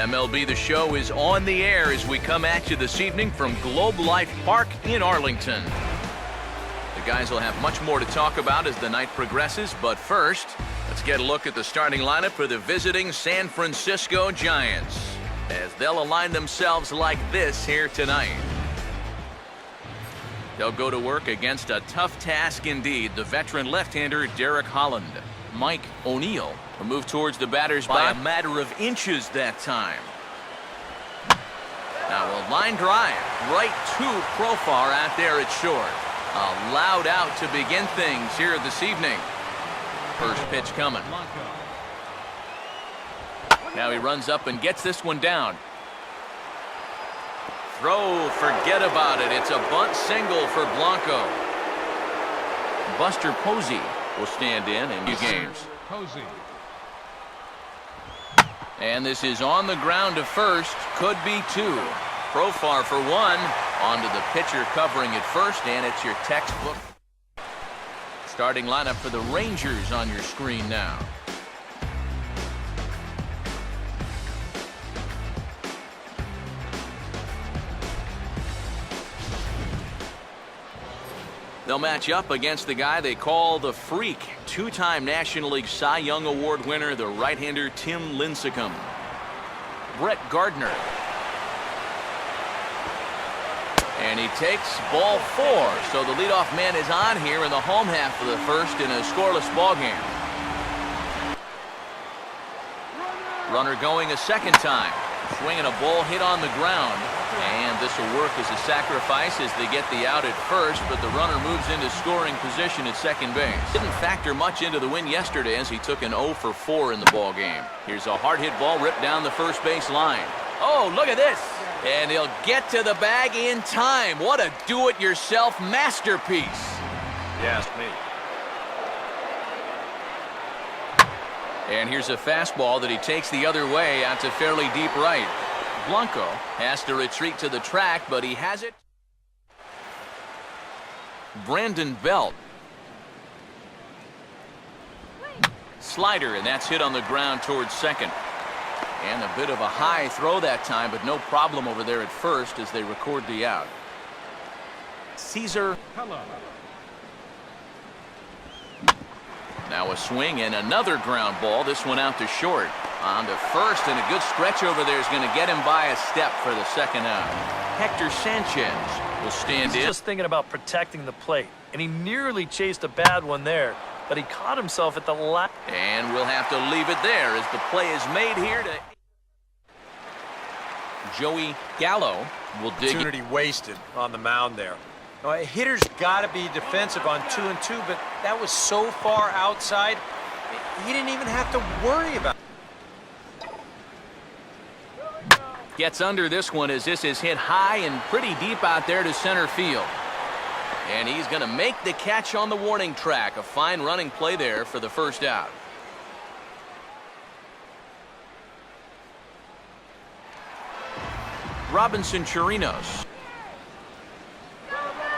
MLB The Show is on the air as we come at you this evening from Globe Life Park in Arlington. The guys will have much more to talk about as the night progresses, but first, let's get a look at the starting lineup for the visiting San Francisco Giants, as they'll align themselves like this here tonight. They'll go to work against a tough task indeed, the veteran left-hander Derek Holland. Mike O'Neill will move towards the batter's by a matter of inches that time. Now a line drive right to Profar out there at short. A loud out to begin things here this evening. First pitch coming. Now he runs up and gets this one down. Throw, forget about it. It's a bunt single for Blanco. Buster Posey will stand in few games. And this is on the ground to first. Could be two. Profar for one. Onto the pitcher covering at first, and it's your textbook starting lineup for the Rangers on your screen now. They'll match up against the guy they call the Freak, two-time National League Cy Young Award winner, the right-hander Tim Lincecum. Brett Gardner. And he takes ball 4, so the leadoff man is on here in the home half of the first in a scoreless ball game. Runner going a second time, swinging a ball hit on the ground. And this will work as a sacrifice as they get the out at first, but the runner moves into scoring position at second base. Didn't factor much into the win yesterday as he took an 0 for 4 in the ball game. Here's a hard hit ball ripped down the first base line. Oh, look at this. And he'll get to the bag in time. What a do-it-yourself masterpiece. Yes, me. And here's a fastball that he takes the other way out to fairly deep right. Blanco has to retreat to the track, but he has it. Brandon Belt. Slider, and that's hit on the ground towards second. And a bit of a high throw that time, but no problem over there at first as they record the out. Caesar. Now a swing and another ground ball. This one out to short. On to first, and a good stretch over there is going to get him by a step for the second out. Hector Sanchez will stand in. He's just thinking about protecting the plate, and he nearly chased a bad one there, but he caught himself at the last. And we'll have to leave it there as the play is made here to Joey Gallo will dig. Opportunity wasted on the mound there. Now, a hitter's got to be defensive on 2-2, but that was so far outside, he didn't even have to worry about it. Gets under this one as this is hit high and pretty deep out there to center field. And he's going to make the catch on the warning track. A fine running play there for the first out. Robinson Chirinos.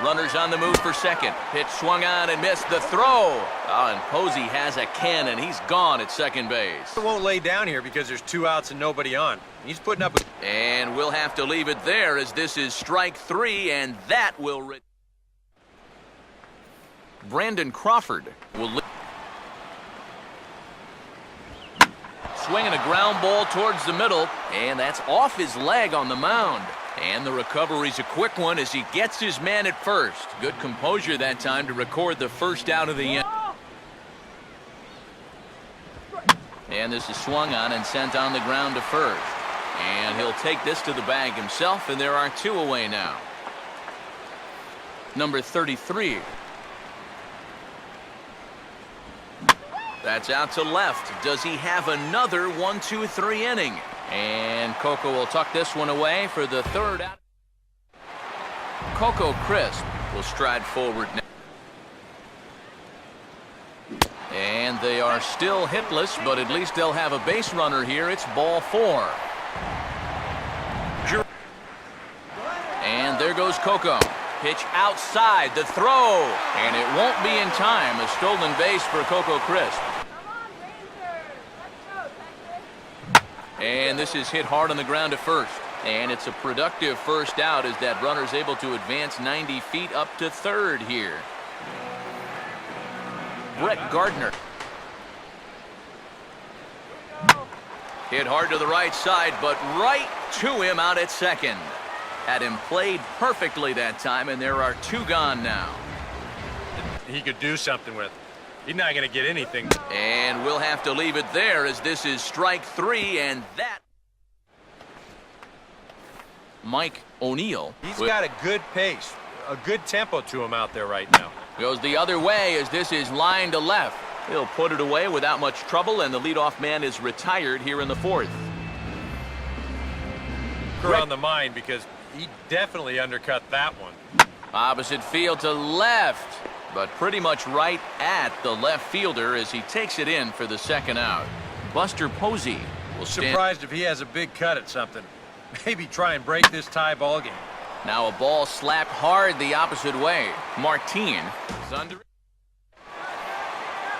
Runners on the move for second. Pitch swung on and missed the throw. Oh, and Posey has a cannon. He's gone at second base. He won't lay down here because there's 2 outs and nobody on. He's putting up. And we'll have to leave it there as this is strike 3, and that will. Brandon Crawford will. Swinging a ground ball towards the middle, and that's off his leg on the mound. And the recovery's a quick one as he gets his man at first. Good composure that time to record the first out of the inning. And this is swung on and sent on the ground to first. And he'll take this to the bag himself, and there are 2 away now. Number 33. That's out to left. Does he have another 1-2-3 inning? And Coco will tuck this one away for the third out. Coco Crisp will stride forward now. And they are still hitless, but at least they'll have a base runner here. It's ball 4. And there goes Coco. Pitch outside, the throw, and it won't be in time. A stolen base for Coco Crisp. And this is hit hard on the ground at first. And it's a productive first out as that runner's able to advance 90 feet up to third here. Brett Gardner. Hit hard to the right side, but right to him out at second. Had him played perfectly that time, and there are 2 gone now. He could do something with it. He's not going to get anything. And we'll have to leave it there as this is strike 3, and that. Mike O'Neill. He's got a good pace, a good tempo to him out there right now. Goes the other way as this is line to left. He'll put it away without much trouble, and the leadoff man is retired here in the 4th. On the mind because he definitely undercut that one. Opposite field to left, but pretty much right at the left fielder as he takes it in for the second out. Buster Posey will stand. Surprised if he has a big cut at something. Maybe try and break this tie ball game. Now a ball slapped hard the opposite way. Martin is under.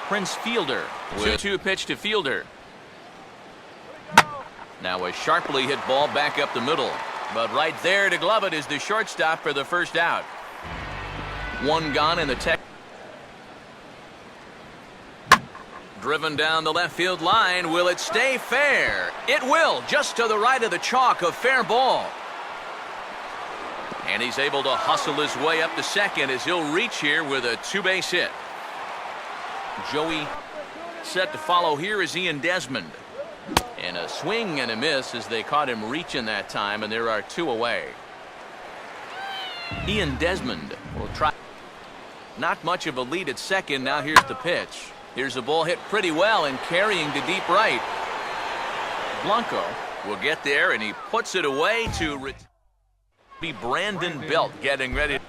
Prince Fielder. Soo-Choo pitch to Fielder. Now a sharply hit ball back up the middle. But right there to glove it is the shortstop for the first out. 1 gone in the tech. Driven down the left field line. Will it stay fair? It will, just to the right of the chalk, a fair ball. And he's able to hustle his way up to second as he'll reach here with a 2-base hit. Joey set to follow here is Ian Desmond. And a swing and a miss as they caught him reaching that time, and there are 2 away. Ian Desmond will try. Not much of a lead at second. Now here's the pitch. Here's a ball hit pretty well and carrying to deep right. Blanco will get there, and he puts it away to be Brandon Belt getting ready.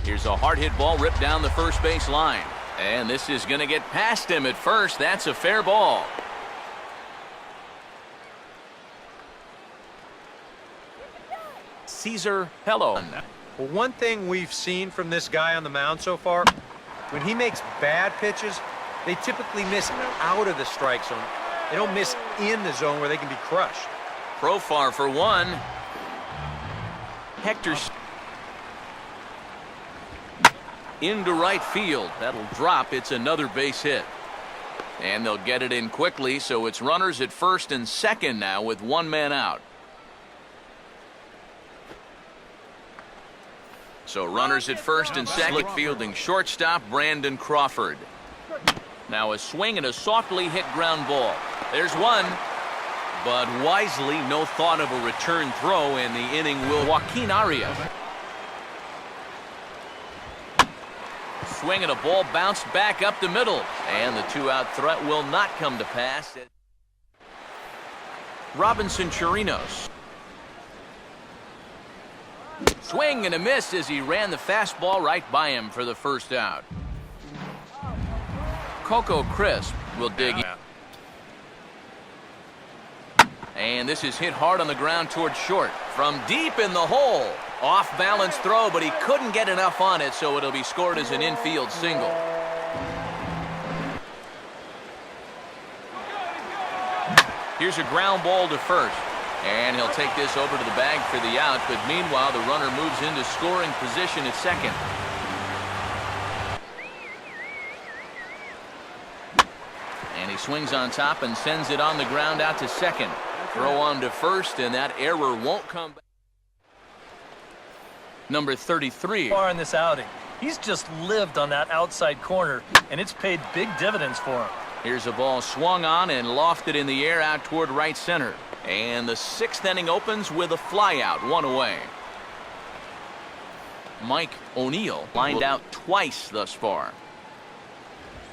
Here's a hard hit ball ripped down the first base line. And this is going to get past him at first. That's a fair ball. Cesar Pello. Well, one thing we've seen from this guy on the mound so far, when he makes bad pitches, they typically miss out of the strike zone. They don't miss in the zone where they can be crushed. Profar for 1. Hector into right field. That'll drop. It's another base hit. And they'll get it in quickly, so it's runners at first and second now with 1 man out. So runners at first and second. Slick fielding shortstop Brandon Crawford. Now a swing and a softly hit ground ball. There's 1. But wisely, no thought of a return throw, and the inning will. Joaquin Arias. Swing and a ball bounced back up the middle. And the 2-out threat will not come to pass. Robinson Chirinos. Swing and a miss as he ran the fastball right by him for the first out. Coco Crisp will dig in. And this is hit hard on the ground towards short. From deep in the hole. Off balance throw, but he couldn't get enough on it, so it'll be scored as an infield single. Here's a ground ball to first. And he'll take this over to the bag for the out, but meanwhile the runner moves into scoring position at second. And he swings on top and sends it on the ground out to second. Throw on to first, and that error won't come back. Number 33. Far in this outing, he's just lived on that outside corner, and it's paid big dividends for him. Here's a ball swung on and lofted in the air out toward right center. And the 6th inning opens with a flyout, 1 away. Mike O'Neill lined out twice thus far.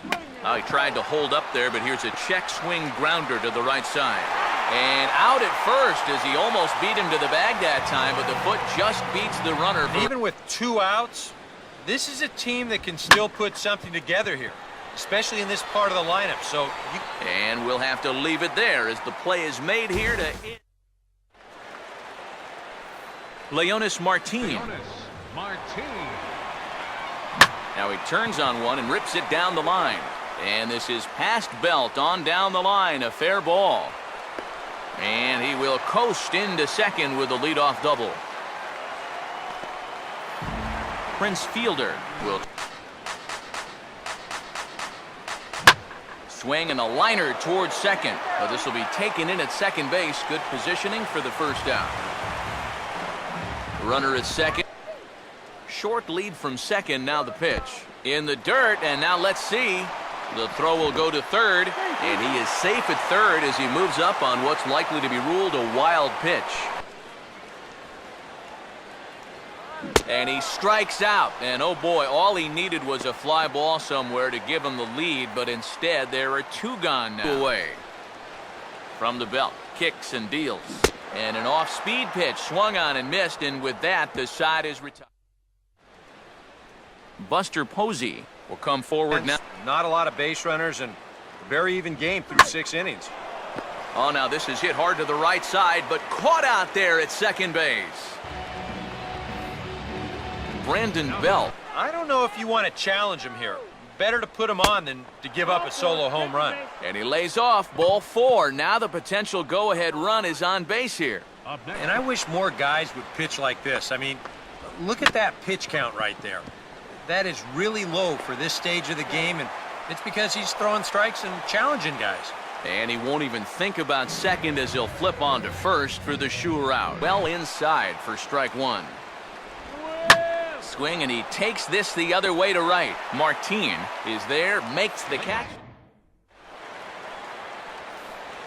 He tried to hold up there, but here's a check swing grounder to the right side. And out at first as he almost beat him to the bag that time, but the foot just beats the runner. Even with 2 outs, this is a team that can still put something together here, especially in this part of the lineup. So and we'll have to leave it there as the play is made here to Leonis Martin. Now he turns on one and rips it down the line. And this is past Belt on down the line, a fair ball. And he will coast into second with a leadoff double. Prince Fielder will swing and a liner towards second. But this will be taken in at second base. Good positioning for the first out. Runner at second. Short lead from second. Now the pitch in the dirt, and now let's see. The throw will go to third, and he is safe at third as he moves up on what's likely to be ruled a wild pitch. And he strikes out, and oh boy, all he needed was a fly ball somewhere to give him the lead, but instead there are two gone now. Away from the belt, kicks and deals, and an off-speed pitch swung on and missed, and with that the side is retired. Buster Posey will come forward now. Not a lot of base runners and a very even game through 6 innings. Oh, now this is hit hard to the right side, but caught out there at second base. Brandon Belt. I don't know if you want to challenge him here. Better to put him on than to give up a solo home run. And he lays off, ball 4. Now the potential go-ahead run is on base here. And I wish more guys would pitch like this. I mean, look at that pitch count right there. That is really low for this stage of the game, and it's because he's throwing strikes and challenging guys. And he won't even think about second as he'll flip on to first for the sure out. Well inside for strike 1. Swing, and he takes this the other way to right. Martin is there, makes the catch.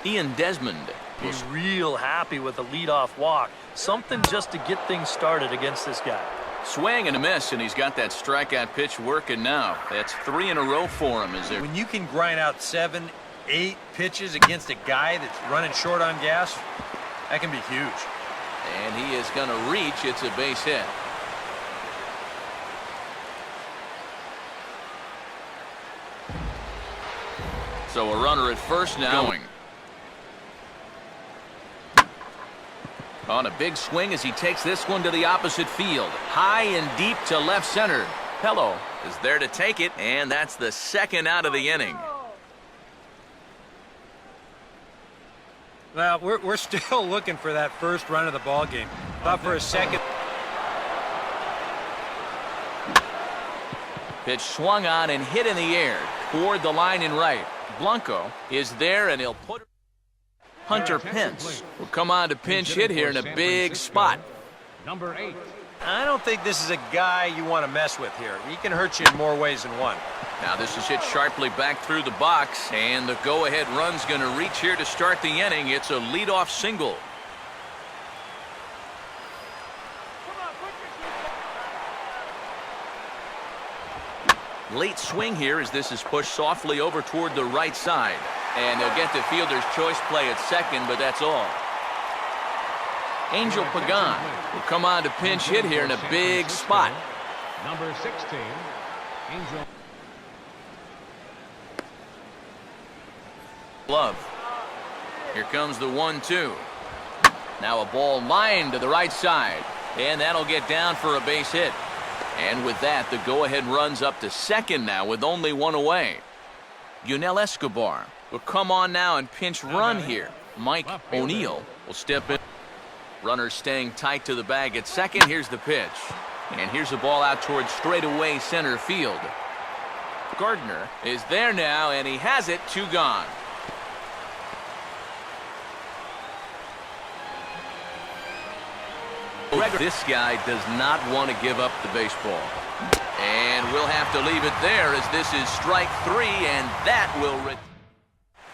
Ian Desmond. He's real happy with the leadoff walk. Something just to get things started against this guy. Swing and a miss, and he's got that strikeout pitch working now. That's 3 in a row for him. When you can grind out 7, 8 pitches against a guy that's running short on gas, that can be huge. And he is going to reach. It's a base hit. So a runner at first now. Going. On a big swing as he takes this one to the opposite field. High and deep to left center. Pello is there to take it, and that's the second out of the inning. Well, we're still looking for that first run of the ball game. Thought for a second. Pitch swung on and hit in the air toward the line and right. Blanco is there, and he'll put it. Hunter Pence will come on to pinch hit here in a big spot. Number 8. I don't think this is a guy you want to mess with here. He can hurt you in more ways than one. Now this is hit sharply back through the box, and the go-ahead run's going to reach here to start the inning. It's a leadoff single. Late swing here as this is pushed softly over toward the right side. And they'll get the fielder's choice play at second, but that's all. Angel Pagan will come on to pinch hit here in a big spot. Number 16, Angel. Glove. Here comes the 1-2. Now a ball lined to the right side, and that'll get down for a base hit. And with that, the go-ahead runs up to second now with only 1 away. Yunel Escobar will come on now and pinch run here. Mike O'Neill will step in. Runner staying tight to the bag at second. Here's the pitch. And here's a ball out towards straightaway center field. Gardner is there now, and he has it. 2 gone. This guy does not want to give up the baseball. And we'll have to leave it there as this is strike 3, and that will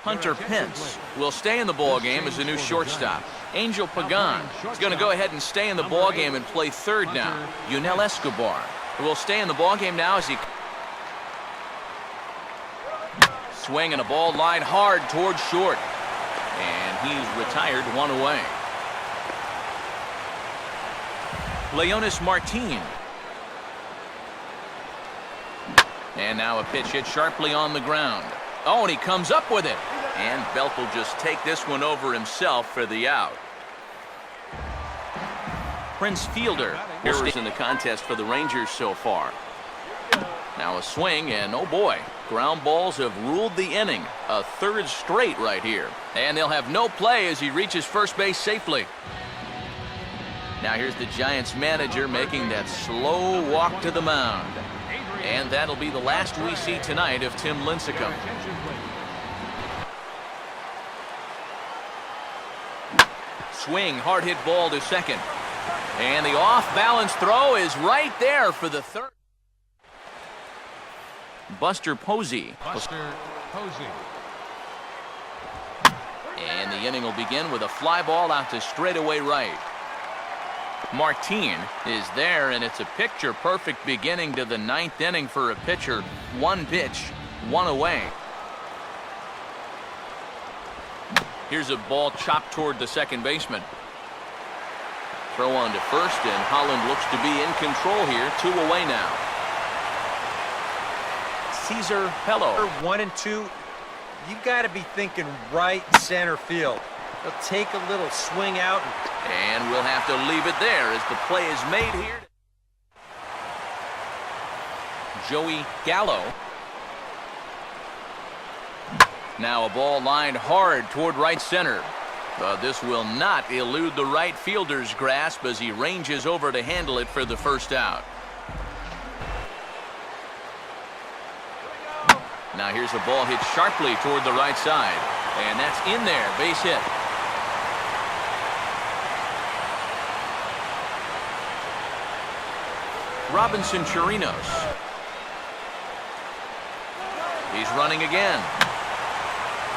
Hunter Pence will stay in the ball game as a new shortstop. Angel Pagan is going to go ahead and stay in the ball game and play third now. Yunel Escobar will stay in the ball game now as he swing and a ball line hard towards short, and he's retired 1 away. Leonis Martin. And now a pitch hit sharply on the ground. Oh, and he comes up with it. And Belt will just take this one over himself for the out. Prince Fielder is in the contest for the Rangers so far. Now a swing, and oh boy, Ground balls have ruled the inning, a third straight right here. And they'll have no play as he reaches first base safely. Now here's the Giants manager making that slow walk to the mound. And that'll be the last we see tonight of Tim Lincecum. Swing, hard hit ball to second. And the off-balance throw is right there for the third. Buster Posey. And the inning will begin with a fly ball out to straightaway right. Martin is there, and it's a picture-perfect beginning to the ninth inning for a pitcher. One pitch, one away. Here's a ball chopped toward the second baseman. Throw on to first, and Holland looks to be in control here. 2 away now. Cesar Pello. 1 and 2, you've got to be thinking right center field. They'll take a little swing out. And we'll have to leave it there as the play is made here. Joey Gallo. Now a ball lined hard toward right center. But this will not elude the right fielder's grasp as he ranges over to handle it for the first out. Now here's a ball hit sharply toward the right side. And that's in there, base hit. Robinson Chirinos. He's running again.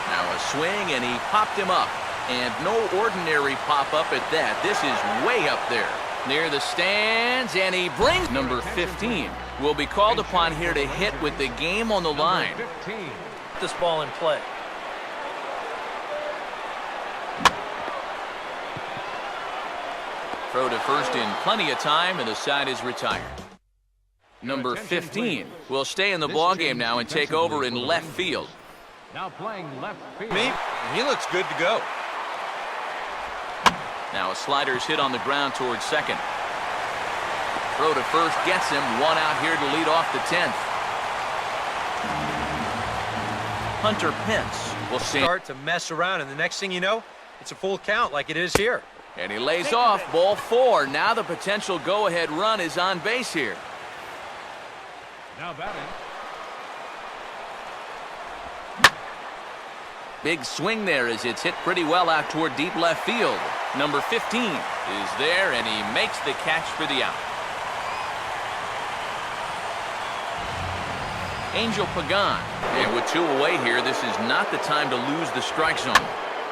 Now a swing, and he popped him up. And no ordinary pop-up at that. This is way up there near the stands, and he brings number 15. Will be called upon here to hit with the game on the line. This ball in play. Throw to first in plenty of time, and the side is retired. Number 15 will stay in the ballgame now and take over in left field. Now playing left field. He looks good to go. Now a slider's hit on the ground towards second. Throw to first gets him. 1 out here to lead off the 10th. Hunter Pence will start to mess around, and the next thing you know, it's a full count like it is here. And he lays off. Ball 4. Now the potential go-ahead run is on base here. Now batting. Big swing there as it's hit pretty well out toward deep left field. Number 15 is there, and he makes the catch for the out. Angel Pagan. And with 2 away here, this is not the time to lose the strike zone.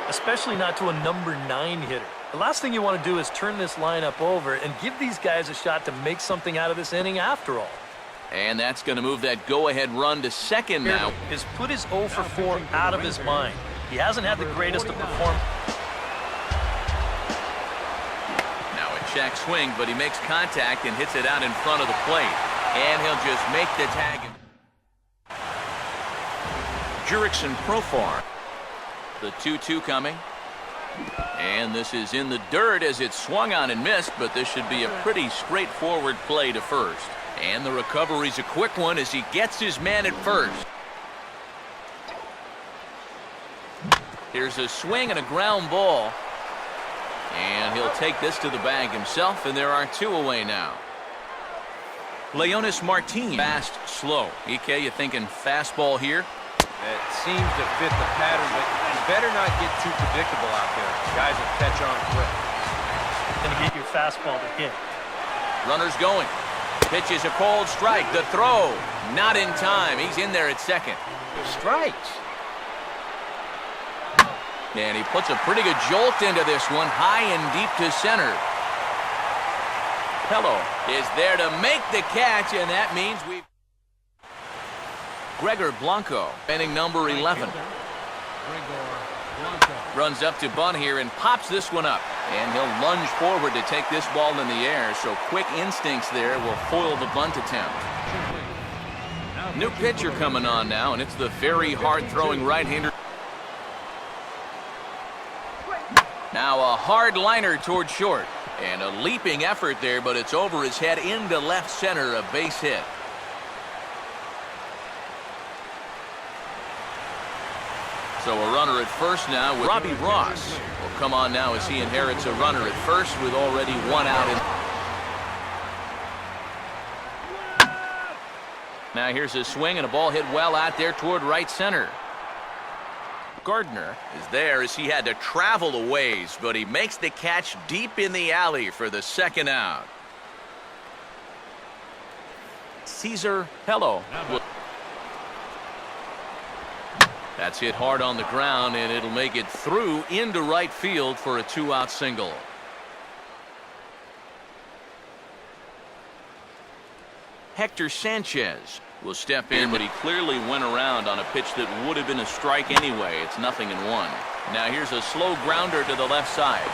Especially not to a number 9 hitter. The last thing you want to do is turn this lineup over and give these guys a shot to make something out of this inning after all. And that's going to move that go-ahead run to second now. Has put his 0 for 4 out of his mind. He hasn't had the greatest of performance. Now a check swing, but he makes contact and hits it out in front of the plate. And he'll just make the tag. Jurickson Profar. The 2-2 coming. And this is in the dirt as it swung on and missed, but this should be a pretty straightforward play to first. And the recovery's a quick one as he gets his man at first. Here's a swing and a ground ball. And he'll take this to the bag himself, and there are 2 away now. Leonis Martin. Fast, slow. EK, you thinking fastball here? It seems to fit the pattern, but you better not get too predictable out there. Guys will catch on quick. Gonna get your fastball to hit. Runners going. Pitch is a cold strike. The throw, not in time. He's in there at second. Strikes. And he puts a pretty good jolt into this one, high and deep to center. Pello is there to make the catch, and that means we've... Gregor Blanco, inning number 11. Runs up to bunt here and pops this one up. And he'll lunge forward to take this ball in the air, so quick instincts there will foil the bunt attempt. New pitcher coming on now, and it's the very hard-throwing right-hander. Now a hard liner toward short. And a leaping effort there, but it's over his head into left center, a base hit. So a runner at first now with Robbie Ross will come on now as he inherits a runner at first with already one out. Now here's a swing and a ball hit well out there toward right center. Gardner is there as he had to travel a ways, but he makes the catch deep in the alley for the second out. Caesar Hello. That's hit hard on the ground, and it'll make it through into right field for a two-out single. Hector Sanchez will step in, but he clearly went around on a pitch that would have been a strike anyway. It's 0-1. Now here's a slow grounder to the left side.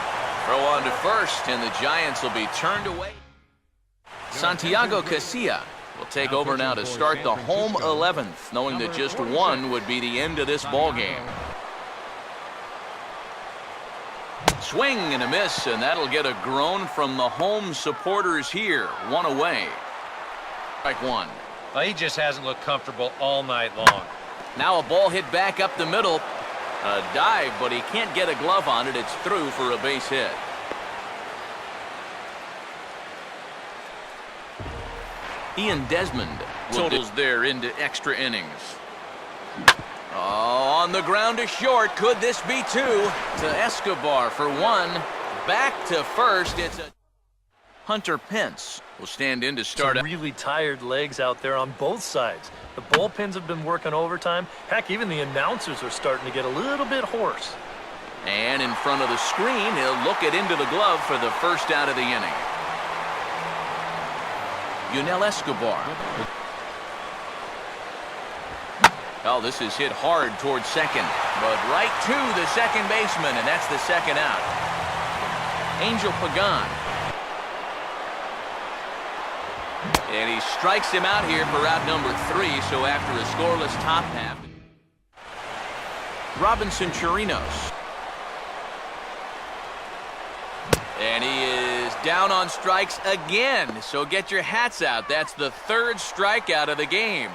Throw on to first, and the Giants will be turned away. Santiago Casilla will take over now to start the home 11th, knowing that just one would be the end of this ball game. Swing and a miss, and that'll get a groan from the home supporters here. One away. Strike one. Well, he just hasn't looked comfortable all night long. Now a ball hit back up the middle. A dive, but he can't get a glove on it. It's through for a base hit. Ian Desmond totals there into extra innings. Oh, on the ground to short. Could this be two? To Escobar for one. Back to first. It's a Hunter Pence will stand in to start. Some really tired legs out there on both sides. The bullpens have been working overtime. Heck, even the announcers are starting to get a little bit hoarse. And in front of the screen, he'll look it into the glove for the first out of the inning. Yunel Escobar. Oh, this is hit hard towards second, but right to the second baseman, and that's the second out. Angel Pagan. And he strikes him out here for out number 3, so after a scoreless top half. Robinson Chirinos. And he is down on strikes again, so get your hats out. That's the third strikeout of the game.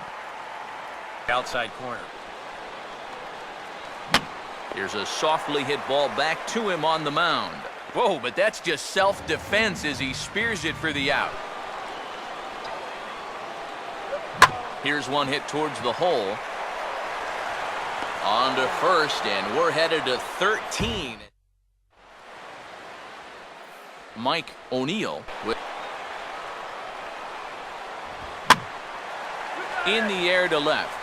Outside corner. Here's a softly hit ball back to him on the mound. Whoa, but that's just self-defense as he spears it for the out. Here's one hit towards the hole. On to first, and we're headed to 13. Mike O'Neill with in the air to left.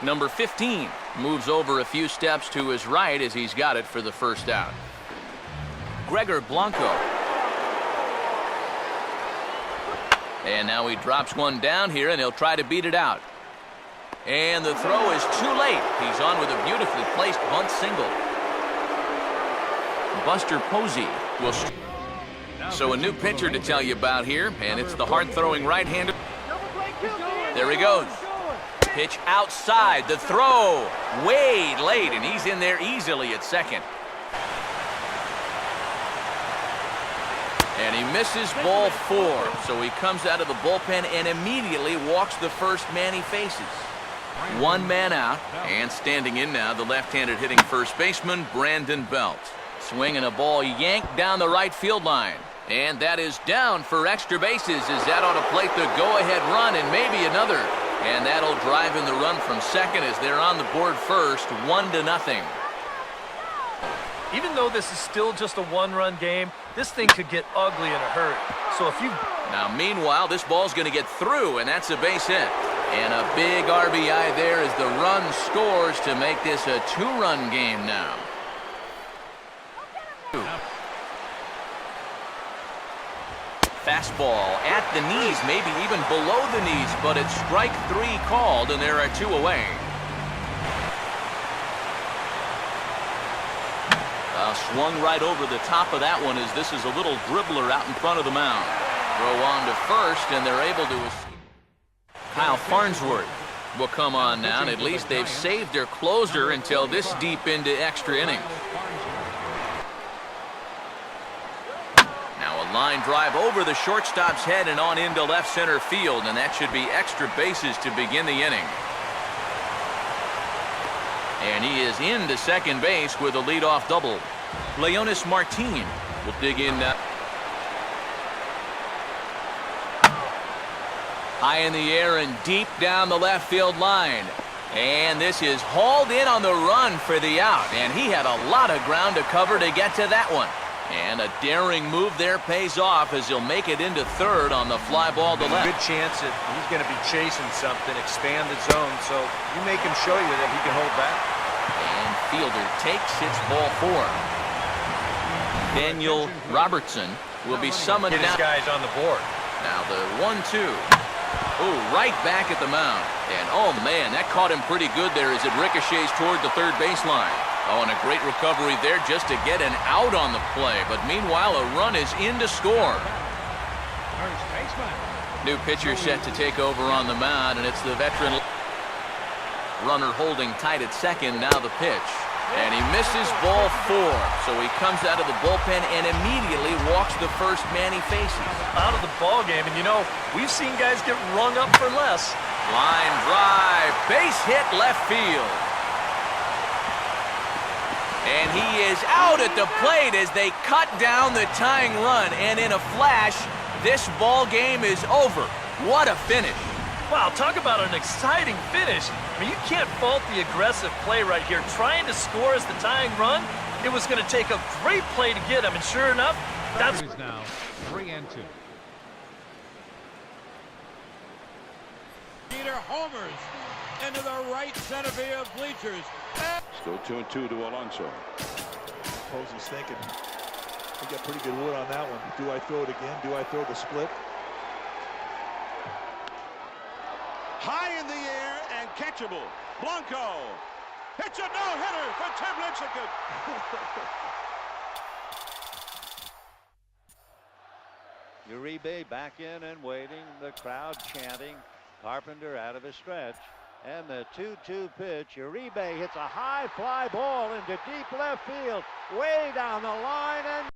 Number 15 moves over a few steps to his right as he's got it for the first out. Gregor Blanco. And now he drops one down here, and he'll try to beat it out. And the throw is too late. He's on with a beautifully placed bunt single. Buster Posey will. So a new pitcher to tell you about here, and it's the hard-throwing right-hander. There he goes. Pitch outside. The throw way late, and he's in there easily at second. And he misses ball 4, so he comes out of the bullpen and immediately walks the first man he faces. One man out, and standing in now, the left-handed hitting first baseman, Brandon Belt. Swinging a ball yanked down the right field line. And that is down for extra bases as that ought to plate the go-ahead run and maybe another. And that'll drive in the run from second as they're on the board first, 1-0. Even though this is still just a one-run game, this thing could get ugly in a hurry. So if you... Now, meanwhile, this ball's going to get through, and that's a base hit. And a big RBI there as the run scores to make this a 2-run game now. Fastball at the knees, maybe even below the knees, but it's strike 3 called, and there are 2 away. Swung right over the top of that one as this is a little dribbler out in front of the mound. Throw on to first, and they're able to escape. Kyle Farnsworth will come on now, and at least they've saved their closer until this deep into extra innings. Now a line drive over the shortstop's head and on into left center field, and that should be extra bases to begin the inning. And he is into second base with a leadoff double. Leonis Martin will dig in now. High in the air and deep down the left field line. And this is hauled in on the run for the out. And he had a lot of ground to cover to get to that one. And a daring move there pays off as he'll make it into third on the fly ball to left. Good chance that he's going to be chasing something, expand the zone, so you make him show you that he can hold back. And fielder takes its ball 4. Daniel Robertson will be summoned Get his now. guys on the board. Now the 1-2. Oh, right back at the mound. And oh man, that caught him pretty good there as it ricochets toward the third baseline. Oh, and a great recovery there just to get an out on the play. But meanwhile, a run is in to score. First baseman. New pitcher set to take over on the mound, and it's the veteran runner holding tight at second. Now the pitch. And he misses ball 4. So he comes out of the bullpen and immediately walks the first man he faces. Out of the ball game, and you know, we've seen guys get rung up for less. Line drive, base hit left field. And he is out at the plate as they cut down the tying run. And in a flash, this ball game is over. What a finish. Wow, talk about an exciting finish. I mean, you can't fault the aggressive play right here. Trying to score as the tying run, it was going to take a great play to get him. And sure enough, that's... It is now 3-2. Peter homers into the right center field bleachers. Still 2-2 to Alonso. Suppose he's thinking, we got pretty good wood on that one. Do I throw it again? Do I throw the split? High in the air and catchable. Blanco. It's a no-hitter for Tim Lincecum. Uribe back in and waiting. The crowd chanting. Carpenter out of his stretch. And the 2-2 pitch. Uribe hits a high fly ball into deep left field. Way down the line and...